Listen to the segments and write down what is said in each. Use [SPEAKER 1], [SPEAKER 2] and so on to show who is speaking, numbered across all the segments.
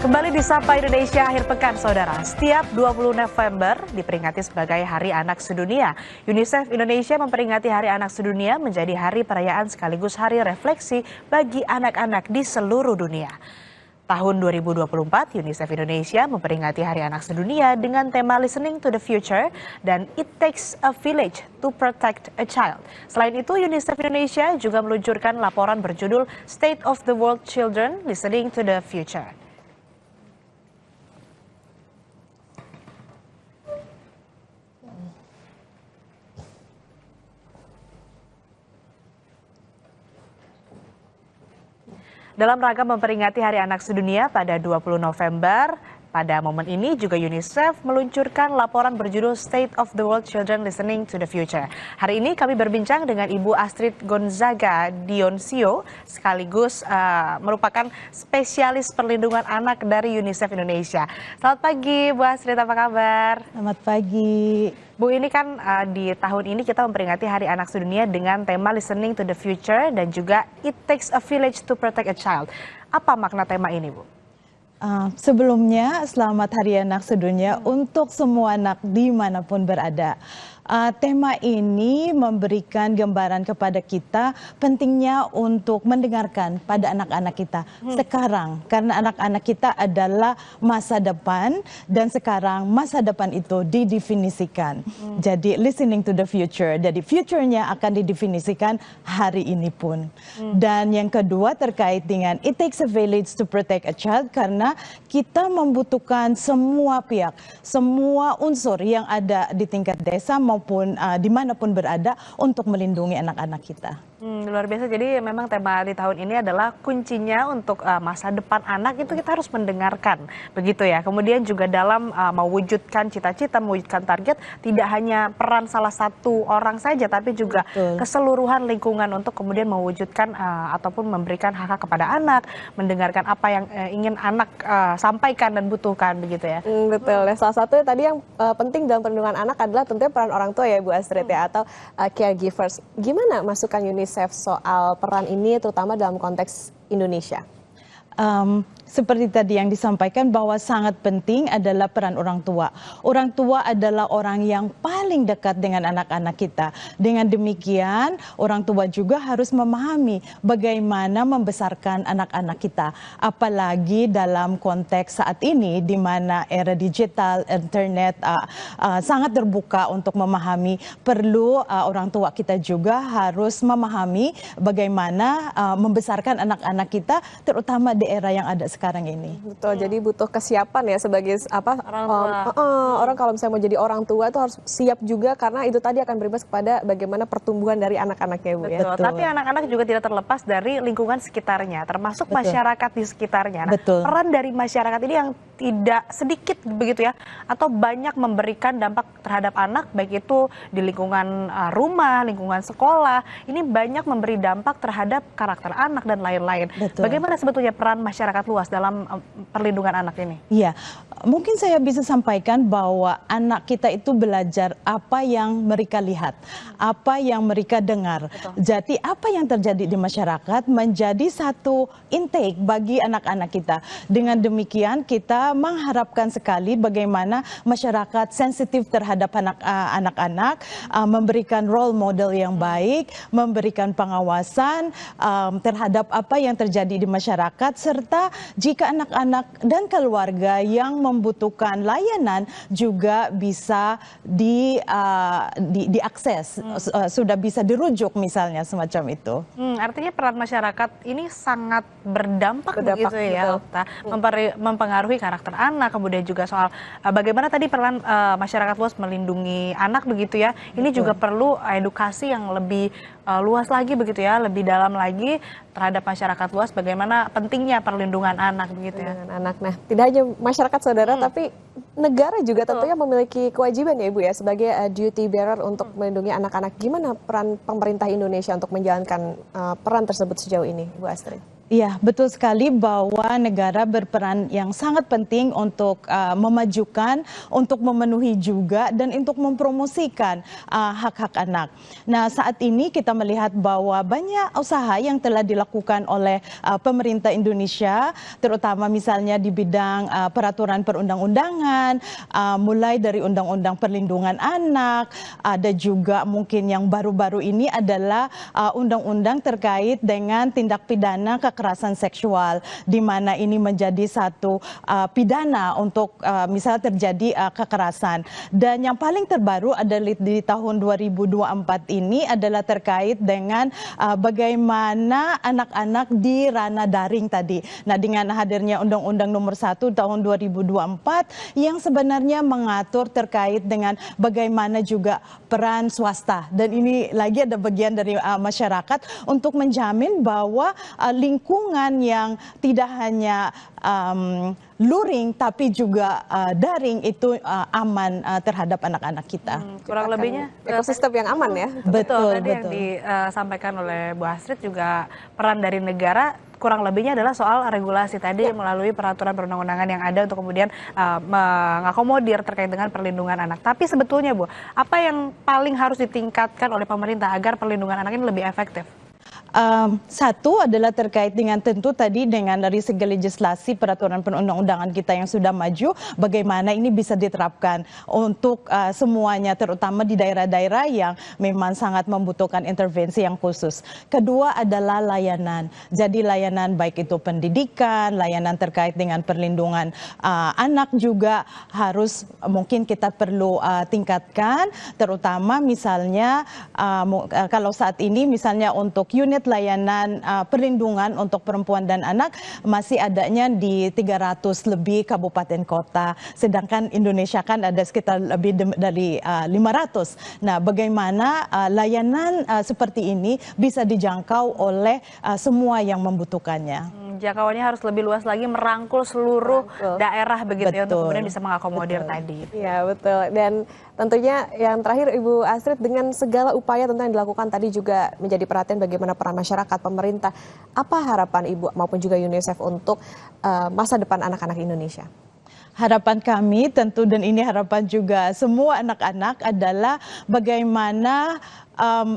[SPEAKER 1] Kembali di Sapa Indonesia akhir pekan, saudara. Setiap 20 November diperingati sebagai Hari Anak Sedunia. UNICEF Indonesia memperingati Hari Anak Sedunia menjadi hari perayaan sekaligus hari refleksi bagi anak-anak di seluruh dunia. Tahun 2024, UNICEF Indonesia memperingati Hari Anak Sedunia dengan tema Listening to the Future dan It Takes a Village to Protect a Child. Selain itu, UNICEF Indonesia juga meluncurkan laporan berjudul State of the World Children Listening to the Future. Dalam rangka memperingati Hari Anak Sedunia pada 20 November, pada momen ini juga UNICEF meluncurkan laporan berjudul State of the World Children Listening to the Future. Hari ini kami berbincang dengan Ibu Astrid Gonzaga Dioncio, sekaligus merupakan spesialis perlindungan anak dari UNICEF Indonesia. Selamat pagi Bu Astrid, apa kabar?
[SPEAKER 2] Selamat pagi.
[SPEAKER 1] Bu, ini kan di tahun ini kita memperingati Hari Anak Sedunia dengan tema Listening to the Future dan juga It Takes a Village to Protect a Child. Apa makna tema ini, Bu?
[SPEAKER 2] Sebelumnya, selamat Hari Anak Sedunia untuk semua anak dimanapun berada. Tema ini memberikan gambaran kepada kita pentingnya untuk mendengarkan pada anak-anak kita sekarang, karena anak-anak kita adalah masa depan dan sekarang masa depan itu didefinisikan. Jadi listening to the future, jadi future-nya akan didefinisikan hari ini pun. Dan yang kedua terkait dengan It Takes a Village to Protect a Child, karena kita membutuhkan semua pihak, semua unsur yang ada di tingkat desa maupun dimanapun berada untuk melindungi anak-anak kita.
[SPEAKER 1] Luar biasa, jadi memang tema di tahun ini adalah kuncinya untuk masa depan anak itu kita harus mendengarkan, begitu ya. Kemudian juga dalam mewujudkan cita-cita, mewujudkan target, tidak hanya peran salah satu orang saja, tapi juga keseluruhan lingkungan untuk kemudian mewujudkan ataupun memberikan hak kepada anak, mendengarkan apa yang ingin anak sampaikan dan butuhkan, begitu ya.
[SPEAKER 3] Betul, salah satu tadi yang penting dalam perlindungan anak adalah tentunya peran orang tua ya Bu Astrid ya, atau caregivers. Gimana masukan UNICEF soal peran ini terutama dalam konteks Indonesia?
[SPEAKER 2] Seperti tadi yang disampaikan bahwa sangat penting adalah peran orang tua. Orang tua adalah orang yang paling dekat dengan anak-anak kita. Dengan demikian, orang tua juga harus memahami bagaimana membesarkan anak-anak kita. Apalagi dalam konteks saat ini di mana era digital, internet sangat terbuka untuk memahami. Perlu orang tua kita juga harus memahami bagaimana membesarkan anak-anak kita, terutama di era yang ada sekarang ini.
[SPEAKER 3] Betul, jadi butuh kesiapan ya sebagai orang kalau misalnya mau jadi orang tua itu harus siap juga, karena itu tadi akan berimbas kepada bagaimana pertumbuhan dari anak-anaknya Bu ya.
[SPEAKER 1] Betul. Tapi anak-anak juga tidak terlepas dari lingkungan sekitarnya, termasuk masyarakat di sekitarnya. Nah, peran dari masyarakat ini yang tidak sedikit begitu ya, atau banyak memberikan dampak terhadap anak, baik itu di lingkungan rumah, lingkungan sekolah, ini banyak memberi dampak terhadap karakter anak dan lain-lain. Bagaimana sebetulnya peran masyarakat luas dalam perlindungan anak ini?
[SPEAKER 2] Iya, mungkin saya bisa sampaikan bahwa anak kita itu belajar apa yang mereka lihat, apa yang mereka dengar. Jadi apa yang terjadi di masyarakat menjadi satu intake bagi anak-anak kita. Dengan demikian kita mengharapkan sekali bagaimana masyarakat sensitif terhadap anak-anak, memberikan role model yang baik, memberikan pengawasan terhadap apa yang terjadi di masyarakat, serta jika anak-anak dan keluarga yang membutuhkan layanan juga bisa diakses, sudah bisa dirujuk misalnya semacam itu.
[SPEAKER 1] Artinya peran masyarakat ini sangat berdampak begitu ya, mempengaruhi karakter anak, kemudian juga soal bagaimana tadi peran masyarakat luas melindungi anak begitu ya. Ini juga perlu edukasi yang lebih luas lagi begitu ya, lebih dalam lagi terhadap masyarakat luas bagaimana pentingnya perlindungan anak begitu ya.
[SPEAKER 3] Anak. Nah, tidak hanya masyarakat saudara, tapi negara juga tentunya memiliki kewajiban ya Ibu ya sebagai duty bearer untuk melindungi anak-anak. Gimana peran pemerintah Indonesia untuk menjalankan peran tersebut sejauh ini, Bu Astrid?
[SPEAKER 2] Iya, betul sekali bahwa negara berperan yang sangat penting untuk memajukan, untuk memenuhi juga, dan untuk mempromosikan hak-hak anak. Nah, saat ini kita melihat bahwa banyak usaha yang telah dilakukan oleh pemerintah Indonesia, terutama misalnya di bidang peraturan perundang-undangan, mulai dari Undang-Undang Perlindungan Anak, ada juga mungkin yang baru-baru ini adalah undang-undang terkait dengan tindak pidana kekerasan seksual, di mana ini menjadi satu pidana untuk misalnya terjadi kekerasan. Dan yang paling terbaru adalah di tahun 2024 ini adalah terkait dengan bagaimana anak-anak di ranah daring tadi. Nah, dengan hadirnya Undang-Undang Nomor 1 tahun 2024 yang sebenarnya mengatur terkait dengan bagaimana juga peran swasta, dan ini lagi ada bagian dari masyarakat untuk menjamin bahwa lingkungan yang tidak hanya luring tapi juga daring itu aman terhadap anak-anak kita.
[SPEAKER 1] Kurang lebihnya
[SPEAKER 3] ekosistem yang aman ya.
[SPEAKER 1] betul tadi yang disampaikan oleh Bu Astrid juga peran dari negara kurang lebihnya adalah soal regulasi tadi melalui peraturan perundang-undangan yang ada untuk kemudian mengakomodir terkait dengan perlindungan anak. Tapi sebetulnya Bu, apa yang paling harus ditingkatkan oleh pemerintah agar perlindungan anak ini lebih efektif?
[SPEAKER 2] Satu adalah terkait dengan tentu tadi dengan dari segi legislasi peraturan perundang-undangan kita yang sudah maju, bagaimana ini bisa diterapkan untuk semuanya, terutama di daerah-daerah yang memang sangat membutuhkan intervensi yang khusus. Kedua adalah layanan. Jadi layanan baik itu pendidikan, layanan terkait dengan perlindungan anak juga harus mungkin kita perlu tingkatkan, terutama misalnya kalau saat ini misalnya untuk unit layanan perlindungan untuk perempuan dan anak masih adanya di 300 lebih kabupaten kota, sedangkan Indonesia kan ada sekitar lebih dari 500. Nah, bagaimana layanan seperti ini bisa dijangkau oleh semua yang membutuhkannya?
[SPEAKER 1] Jangkauannya harus lebih luas lagi, merangkul seluruh daerah begitu ya, untuk kemudian bisa mengakomodir tadi.
[SPEAKER 3] Iya, betul. Dan tentunya yang terakhir Ibu Astrid, dengan segala upaya tentu yang dilakukan tadi juga menjadi perhatian bagaimana peran masyarakat, pemerintah. Apa harapan Ibu maupun juga UNICEF untuk masa depan anak-anak Indonesia?
[SPEAKER 2] Harapan kami tentu, dan ini harapan juga semua anak-anak, adalah bagaimana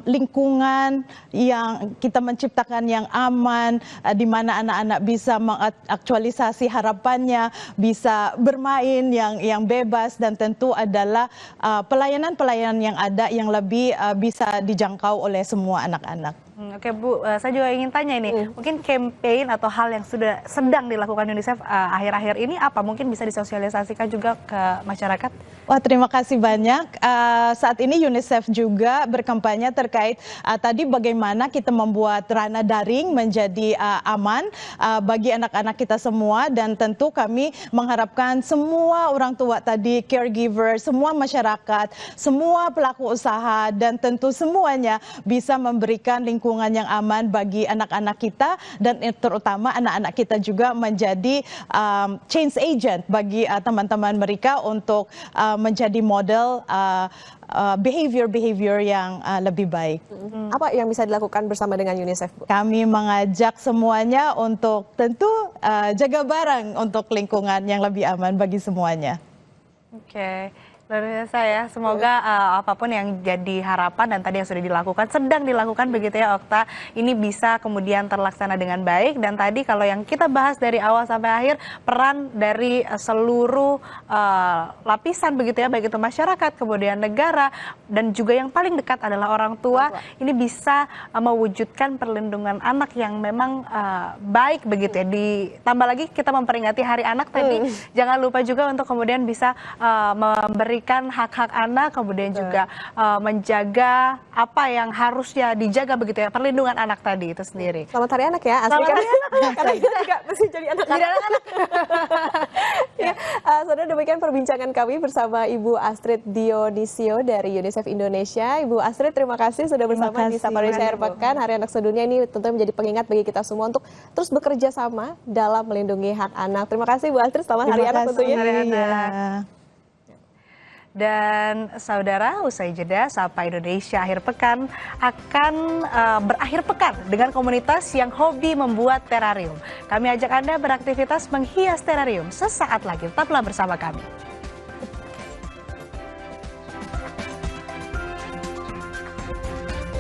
[SPEAKER 2] lingkungan yang kita menciptakan yang aman, di mana anak-anak bisa mengaktualisasi harapannya, bisa bermain yang bebas, dan tentu adalah pelayanan-pelayanan yang ada yang lebih bisa dijangkau oleh semua anak-anak.
[SPEAKER 1] Oke Bu, saya juga ingin tanya ini, mungkin campaign atau hal yang sudah sedang dilakukan UNICEF akhir-akhir ini apa? Mungkin bisa disosialisasikan juga ke masyarakat?
[SPEAKER 2] Wah, terima kasih banyak. Saat ini UNICEF juga berkampanye terkait tadi bagaimana kita membuat ranah daring menjadi aman bagi anak-anak kita semua, dan tentu kami mengharapkan semua orang tua tadi, caregiver, semua masyarakat, semua pelaku usaha, dan tentu semuanya bisa memberikan lingkungan yang aman bagi anak-anak kita, dan terutama anak-anak kita juga menjadi change agent bagi teman-teman mereka untuk menjadi model behavior yang lebih baik.
[SPEAKER 3] Apa yang bisa dilakukan bersama dengan UNICEF, Bu?
[SPEAKER 2] Kami mengajak semuanya untuk tentu jaga bareng untuk lingkungan yang lebih aman bagi semuanya.
[SPEAKER 1] Oke. Luar biasa ya, semoga apapun yang jadi harapan dan tadi yang sudah dilakukan, sedang dilakukan begitu ya Okta, ini bisa kemudian terlaksana dengan baik. Dan tadi kalau yang kita bahas dari awal sampai akhir, peran dari seluruh lapisan begitu ya, baik itu masyarakat, kemudian negara, dan juga yang paling dekat adalah orang tua, ini bisa mewujudkan perlindungan anak yang memang baik begitu ya. Ditambah lagi kita memperingati Hari Anak tadi, jangan lupa juga untuk kemudian bisa memberi hak-hak anak, kemudian juga menjaga apa yang harusnya dijaga begitu ya, perlindungan anak tadi itu sendiri.
[SPEAKER 3] Selamat Hari Anak ya, asli kan? Karena kita agak mesti jadi anak-anak. Ya, saudara, demikian perbincangan kami bersama Ibu Astrid Dionisio dari UNICEF Indonesia. Ibu Astrid, terima kasih sudah bersama di Sapa Indonesia Akhir Pekan. Hari Anak Sedunia ini tentunya menjadi pengingat bagi kita semua untuk terus bekerja sama dalam melindungi hak anak. Terima kasih Bu Astrid, selamat Hari Anak tentunya.
[SPEAKER 2] Terima kasih.
[SPEAKER 1] Dan saudara, usai jeda Sapa Indonesia akhir pekan akan berakhir pekan dengan komunitas yang hobi membuat terarium. Kami ajak Anda beraktivitas menghias terarium sesaat lagi. Tetaplah bersama kami.